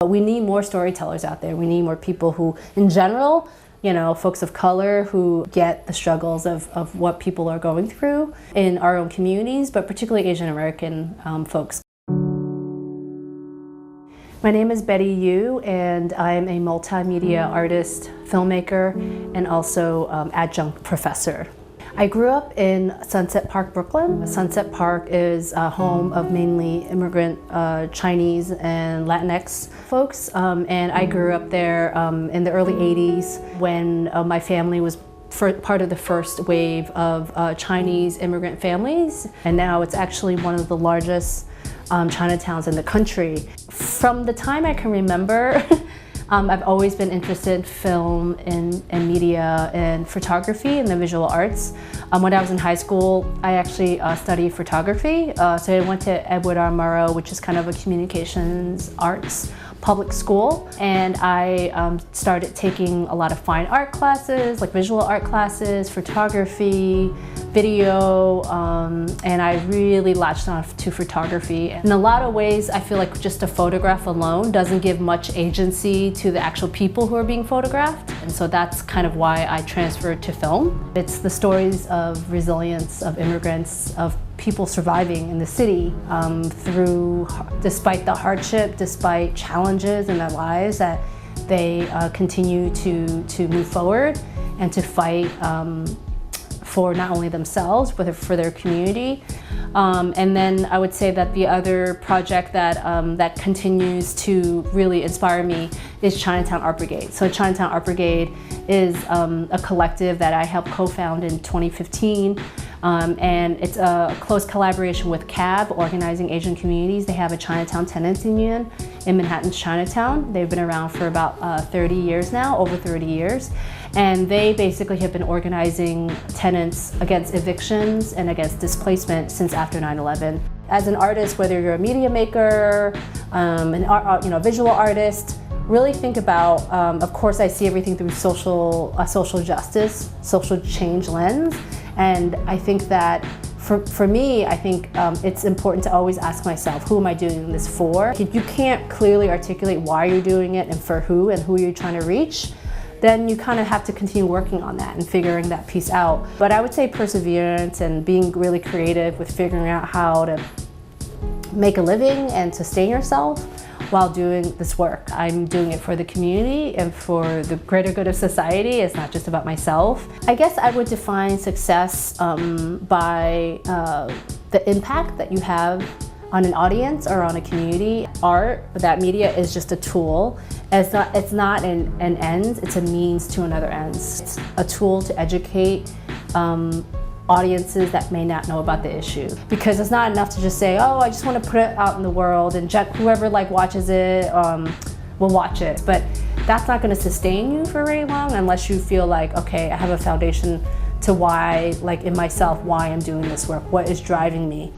But we need more storytellers out there. We need more people who, in general, folks of color who get the struggles of what people are going through in our own communities, but particularly Asian American folks. My name is Betty Yu, and I'm a multimedia artist, filmmaker, and also adjunct professor. I grew up in Sunset Park, Brooklyn. Sunset Park is a home of mainly immigrant Chinese and Latinx folks, and I grew up there in the early 80s when my family was part of the first wave of Chinese immigrant families, and now it's actually one of the largest Chinatowns in the country. From the time I can remember, I've always been interested in film and media and photography and the visual arts. When I was in high school, I actually studied photography. So I went to Edward R. Murrow, which is kind of a communications arts public school. And I started taking a lot of fine art classes, like visual art classes, photography, video, and I really latched on to photography. In a lot of ways, I feel like just a photograph alone doesn't give much agency to the actual people who are being photographed. And so that's kind of why I transferred to film. It's the stories of resilience of immigrants, of people surviving in the city despite the hardship, despite challenges in their lives, that they continue to move forward and to fight for not only themselves, but for their community. And then I would say that the other project that continues to really inspire me is Chinatown Art Brigade. So Chinatown Art Brigade is a collective that I helped co-found in 2015. And it's a close collaboration with CAB, Organizing Asian Communities. They have a Chinatown Tenants Union in Manhattan's Chinatown. They've been around for about 30 years now, over 30 years. And they basically have been organizing tenants against evictions and against displacement since after 9/11. As an artist, whether you're a media maker, a visual artist, really think about, of course I see everything through social justice, social change lens. And I think that for me, I think it's important to always ask myself, who am I doing this for? If you can't clearly articulate why you're doing it and for who and who you're trying to reach, then you kind of have to continue working on that and figuring that piece out. But I would say perseverance and being really creative with figuring out how to make a living and sustain yourself while doing this work. I'm doing it for the community and for the greater good of society. It's not just about myself. I guess I would define success by the impact that you have on an audience or on a community. Art, that media, is just a tool. It's not an end, it's a means to another end. It's a tool to educate audiences that may not know about the issue. Because it's not enough to just say, oh, I just want to put it out in the world and whoever watches it will watch it. But that's not going to sustain you for very long unless you feel like, okay, I have a foundation to why, in myself, why I'm doing this work, what is driving me.